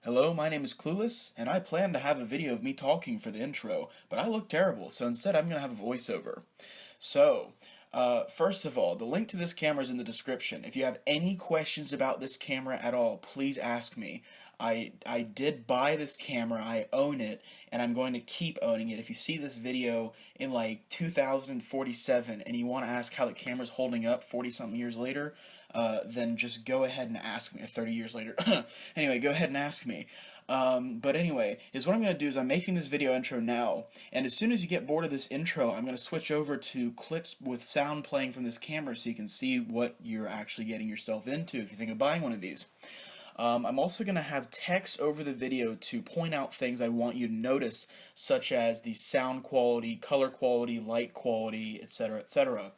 Hello, my name is Clueless, and I plan to have a video of me talking for the intro, but I look terrible, so instead I'm going to have a voiceover. First of all, the link to this camera is in the description. If you have any questions about this camera at all, please ask me. I did buy this camera, I own it, and I'm going to keep owning it. If you see this video in like 2047 and you want to ask how the camera's holding up 40-something years later, then just go ahead and ask me, or 30 years later. Anyway, go ahead and ask me. But anyway, what I'm going to do is I'm making this video intro now, and as soon as you get bored of this intro, I'm going to switch over to clips with sound playing from this camera so you can see what you're actually getting yourself into if you think of buying one of these. I'm also going to have text over the video to point out things I want you to notice, such as the sound quality, color quality, light quality, etc., etc.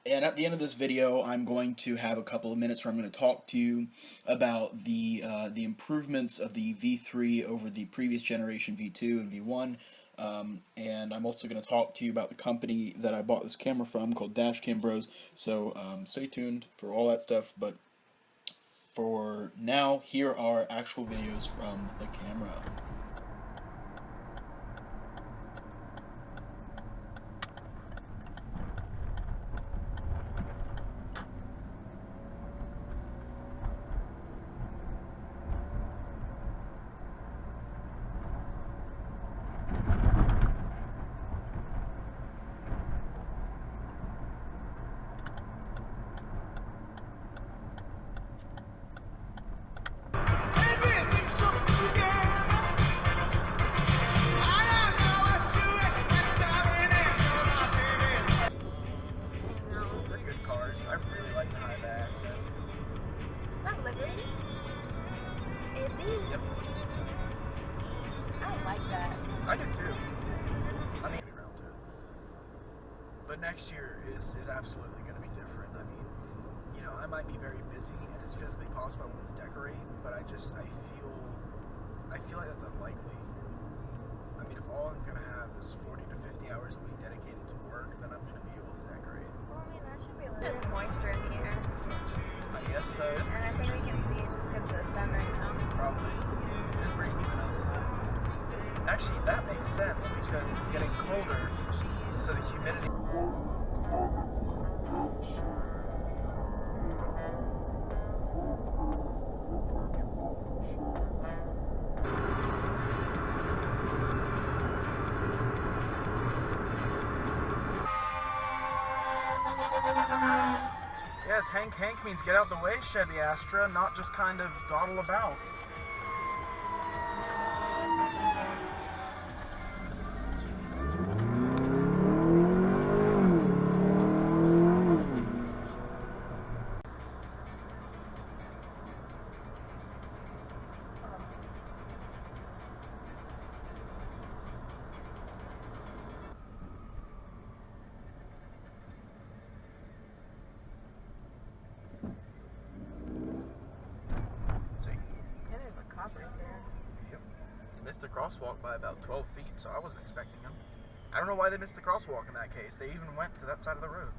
And at the end of this video, I'm going to have a couple of minutes where I'm going to talk to you about the improvements of the V3 over the previous generation V2 and V1. And I'm also going to talk to you about the company that I bought this camera from, called Dashcam Bros. So stay tuned for all that stuff. But for now, here are actual videos from the camera. Yep. I like that. I do too. I mean, around to it. But next year is absolutely going to be different. I mean, you know, I might be very busy and it's physically possible I want to decorate, but I feel like that's unlikely. I mean, if all I'm going to have is 40 to 50 hours a week dedicated to work, then I'm going to be able to decorate. Well, I mean, that should be like just moisture in the air. I guess so. And I think we can see it just because of the sun right now. Probably. It is pretty even outside. Actually, that makes sense because it's getting colder, so the humidity... Yes, Hank means get out the way, Chevy Astra, not just kind of dawdle about. Missed the crosswalk by about 12 feet, so I wasn't expecting them. I don't know why they missed the crosswalk in that case. They even went to that side of the road.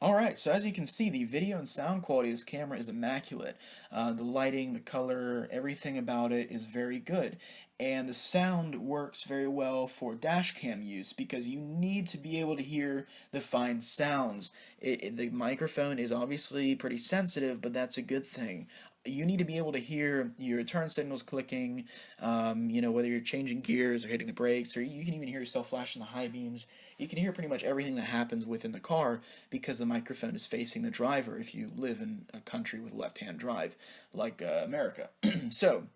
Alright, so as you can see, the video and sound quality of this camera is immaculate. The lighting, the color, everything about it is very good. And the sound works very well for dashcam use because you need to be able to hear the fine sounds. The microphone is obviously pretty sensitive, but that's a good thing. You need to be able to hear your turn signals clicking, whether you're changing gears or hitting the brakes, or you can even hear yourself flashing the high beams. You can hear pretty much everything that happens within the car because the microphone is facing the driver if you live in a country with left-hand drive, like America. So,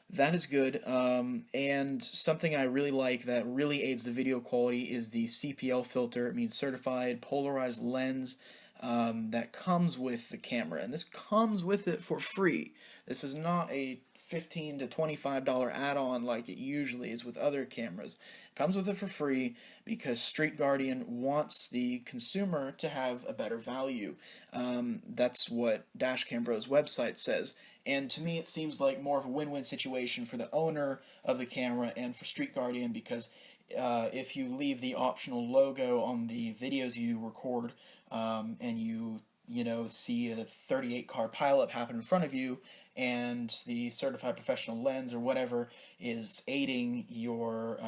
that is good, and something I really like that really aids the video quality is the CPL filter. It means Certified Polarized Lens. That comes with the camera, and this comes with it for free. This is not a $15 to $25 add-on like it usually is with other cameras. It comes with it for free because Street Guardian wants the consumer to have a better value. That's what Dashcam Bros website says, and to me it seems like more of a win-win situation for the owner of the camera and for Street Guardian because if you leave the optional logo on the videos you record and you you know, see a 38 car pileup happen in front of you, and the certified professional lens or whatever is aiding your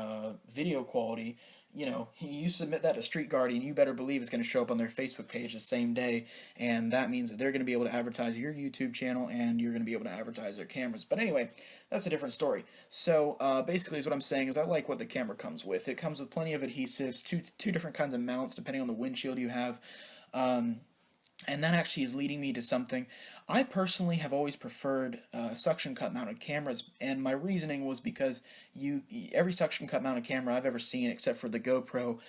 video quality, you know, you submit that to Street Guardian, you better believe it's going to show up on their Facebook page the same day, and that means that they're going to be able to advertise your YouTube channel, and you're going to be able to advertise their cameras. But anyway, that's a different story. So basically, is what I'm saying is I like what the camera comes with. It comes with plenty of adhesives, two different kinds of mounts depending on the windshield you have. And that actually is leading me to something. I personally have always preferred suction cup mounted cameras, and my reasoning was because every suction cup mounted camera I've ever seen, except for the GoPro,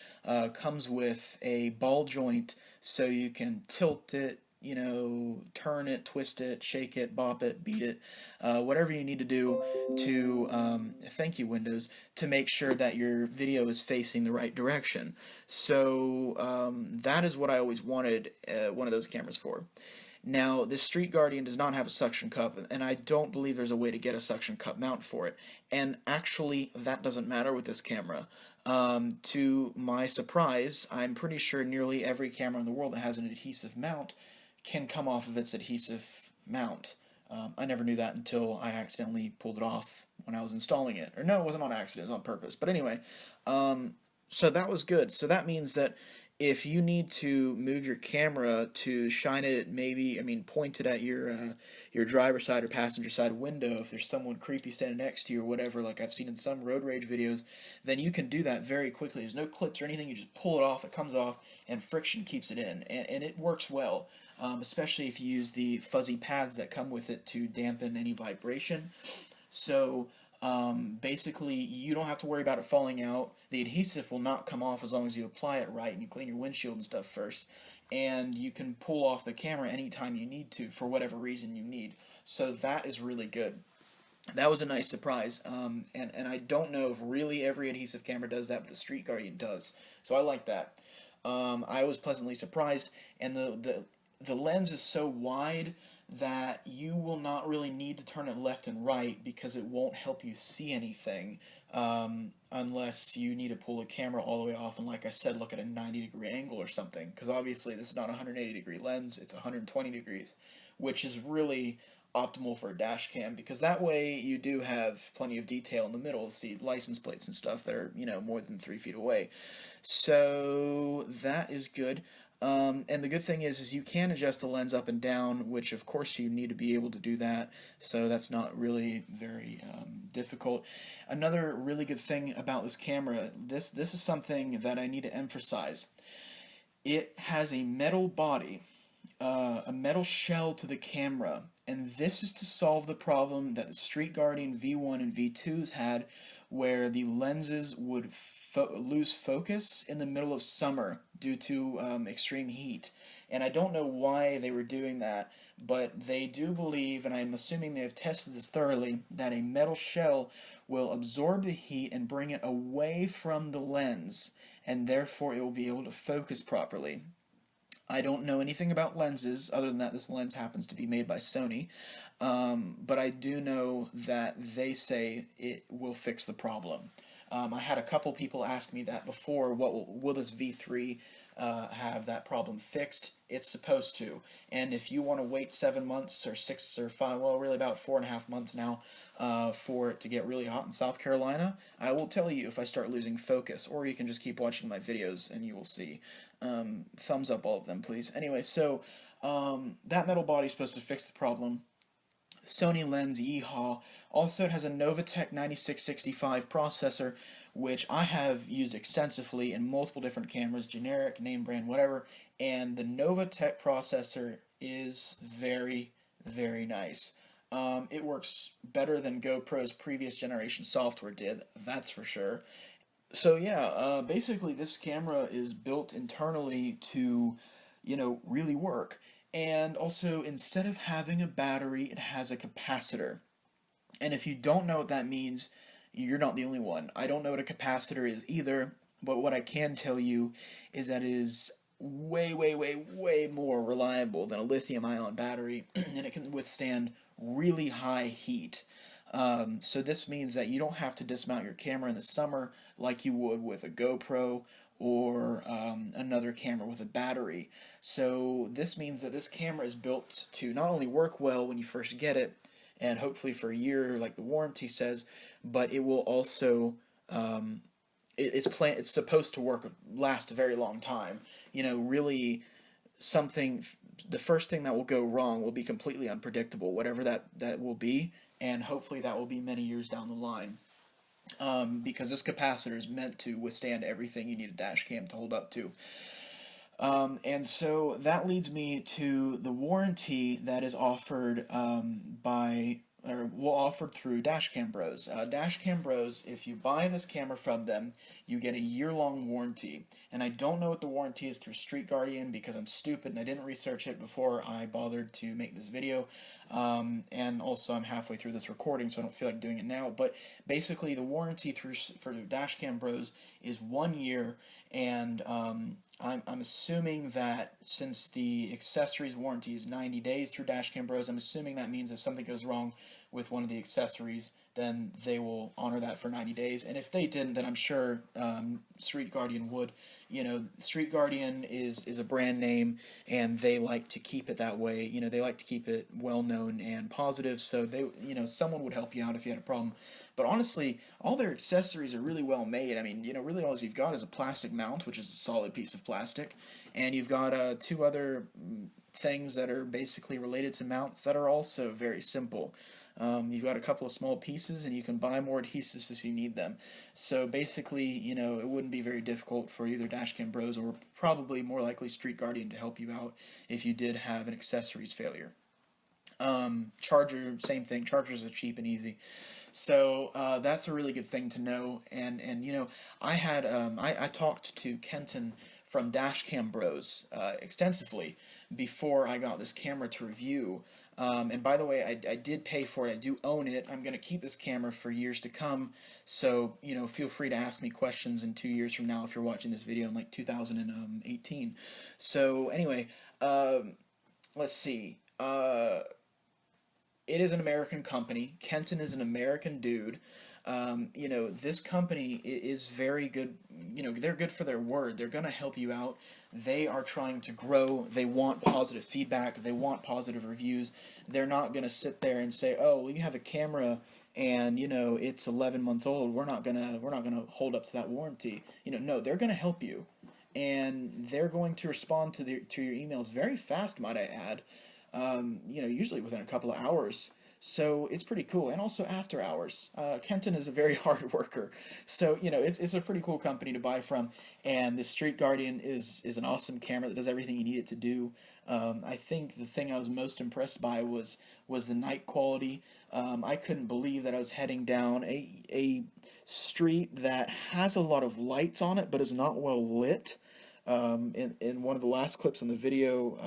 comes with a ball joint, so you can tilt it, you know, turn it, twist it, shake it, bop it, beat it, whatever you need to do to, thank you Windows, to make sure that your video is facing the right direction. So that is what I always wanted one of those cameras for. Now, this Street Guardian does not have a suction cup, and I don't believe there's a way to get a suction cup mount for it. And actually, that doesn't matter with this camera. To my surprise, I'm pretty sure nearly every camera in the world that has an adhesive mount can come off of its adhesive mount. I never knew that until I accidentally pulled it off when I was installing it. Or no, it wasn't on accident, it was on purpose. But anyway, so that was good. So that means that if you need to move your camera to shine it, maybe, I mean, point it at your driver's side or passenger side window, if there's someone creepy standing next to you or whatever, like I've seen in some road rage videos, then you can do that very quickly. There's no clips or anything, you just pull it off, it comes off, and friction keeps it in, and it works well, especially if you use the fuzzy pads that come with it to dampen any vibration. So basically, you don't have to worry about it falling out. The adhesive will not come off as long as you apply it right and you clean your windshield and stuff first. And you can pull off the camera anytime you need to for whatever reason you need. So that is really good. That was a nice surprise. And I don't know if really every adhesive camera does that, but the Street Guardian does. So I like that. I was pleasantly surprised. And the lens is so wide that you will not really need to turn it left and right because it won't help you see anything unless you need to pull the camera all the way off and, like I said, look at a 90-degree angle or something, because obviously this is not a 180-degree lens, it's 120 degrees, which is really optimal for a dash cam, because that way you do have plenty of detail in the middle, see license plates and stuff that are, you know, more than 3 feet away. So that is good. And the good thing is you can adjust the lens up and down, which of course you need to be able to do that, so that's not really very difficult. Another really good thing about this camera, this is something that I need to emphasize. It has a metal body, a metal shell to the camera, and this is to solve the problem that the Street Guardian V1 and V2s had, where the lenses would lose focus in the middle of summer due to extreme heat. And I don't know why they were doing that, but they do believe, and I'm assuming they have tested this thoroughly, that a metal shell will absorb the heat and bring it away from the lens, and therefore it will be able to focus properly. I don't know anything about lenses, other than that this lens happens to be made by Sony, but I do know that they say it will fix the problem. I had a couple people ask me that before, will this V3 have that problem fixed? It's supposed to, and if you want to wait 7 months or 6 or 5, well really about 4.5 months now for it to get really hot in South Carolina, I will tell you if I start losing focus, or you can just keep watching my videos and you will see. Thumbs up all of them please. Anyway, so that metal body is supposed to fix the problem. Sony lens, yeehaw. Also, it has a Novatech 9665 processor, which I have used extensively in multiple different cameras, generic, name brand, whatever, and the Novatech processor is very, very nice. It works better than GoPro's previous generation software did, that's for sure. So yeah, basically this camera is built internally to, you know, really work. And also, instead of having a battery, it has a capacitor. And if you don't know what that means, you're not the only one. I don't know what a capacitor is either, but what I can tell you is that it is way, way, way, way more reliable than a lithium-ion battery, and it can withstand really high heat. So this means that you don't have to dismount your camera in the summer like you would with a GoPro or another camera with a battery. So this means that this camera is built to not only work well when you first get it, and hopefully for a year, like the warranty says, but it will also it's supposed to last a very long time. Really something. The first thing that will go wrong will be completely unpredictable, whatever that will be, and hopefully that will be many years down the line. Because this capacitor is meant to withstand everything you need a dash cam to hold up to. And so that leads me to the warranty that is offered offered through Dashcam Bros. Dashcam Bros, if you buy this camera from them, you get a year-long warranty. And I don't know what the warranty is through Street Guardian because I'm stupid and I didn't research it before I bothered to make this video. And also I'm halfway through this recording, so I don't feel like doing it now. But basically the warranty for Dashcam Bros is 1 year, and I'm assuming that since the accessories warranty is 90 days through Dashcam Bros, I'm assuming that means if something goes wrong with one of the accessories, then they will honor that for 90 days. And if they didn't, then I'm sure Street Guardian would. Street Guardian is a brand name, and they like to keep it that way. They like to keep it well-known and positive, so someone would help you out if you had a problem. But honestly, all their accessories are really well made. I mean, really all you've got is a plastic mount, which is a solid piece of plastic, and you've got two other things that are basically related to mounts that are also very simple. You've got a couple of small pieces, and you can buy more adhesives if you need them. So basically, it wouldn't be very difficult for either Dashcam Bros or probably more likely Street Guardian to help you out if you did have an accessories failure. Charger, same thing. Chargers are cheap and easy. So that's a really good thing to know. And I talked to Kenton from Dashcam Bros extensively before I got this camera to review. And by the way, I did pay for it. I do own it. I'm going to keep this camera for years to come. So, feel free to ask me questions in 2 years from now if you're watching this video in like 2018. So anyway, let's see. It is an American company. Kenton is an American dude. This company is very good. They're good for their word. They're going to help you out. They are trying to grow. They want positive feedback. They want positive reviews. They're not going to sit there and say, "Oh, well, you have a camera and it's 11 months old. We're not gonna hold up to that warranty." No, they're going to help you, and they're going to respond to your emails very fast, might I add. Usually within a couple of hours. So it's pretty cool, and also after hours. Kenton is a very hard worker, so it's a pretty cool company to buy from. And the Street Guardian is an awesome camera that does everything you need it to do. I think the thing I was most impressed by was the night quality. I couldn't believe that I was heading down a street that has a lot of lights on it, but is not well lit. In one of the last clips in the video,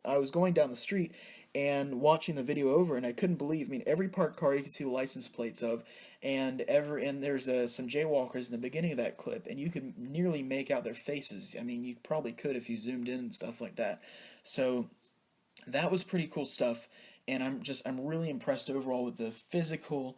I was going down the street and watching the video over, and I couldn't believe. I mean, every parked car you can see the license plates of, and there's some jaywalkers in the beginning of that clip, and you could nearly make out their faces. I mean, you probably could if you zoomed in and stuff like that. So that was pretty cool stuff, and I'm really impressed overall with the physical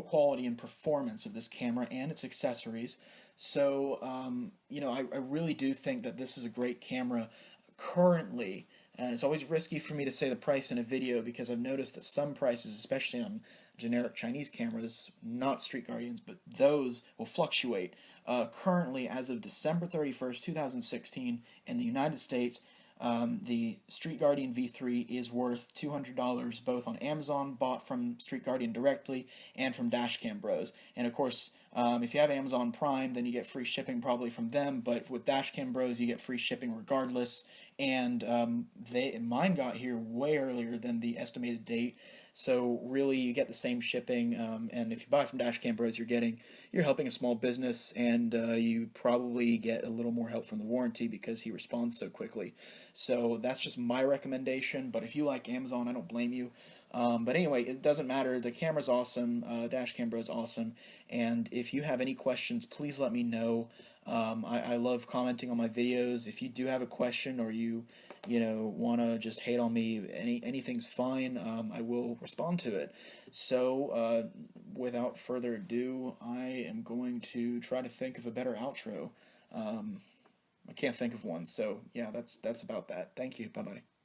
quality and performance of this camera and its accessories. So I really do think that this is a great camera currently. And it's always risky for me to say the price in a video because I've noticed that some prices, especially on generic Chinese cameras, not Street Guardians, but those will fluctuate. Currently, as of December 31st, 2016, in the United States, the Street Guardian V3 is worth $200, both on Amazon, bought from Street Guardian directly, and from Dashcam Bros. And of course, if you have Amazon Prime, then you get free shipping probably from them, but with Dashcam Bros, you get free shipping regardless. And mine got here way earlier than the estimated date, so really you get the same shipping. And if you buy from Dashcam Bros, you're helping a small business, and you probably get a little more help from the warranty because he responds so quickly. So that's just my recommendation. But if you like Amazon, I don't blame you. But anyway, it doesn't matter. The camera's awesome. Dashcam Bros awesome. And if you have any questions, please let me know. I love commenting on my videos. If you do have a question or you you know, want to just hate on me, anything's fine. I will respond to it. So, without further ado, I am going to try to think of a better outro. I can't think of one, so yeah, that's about that. Thank you. Bye bye.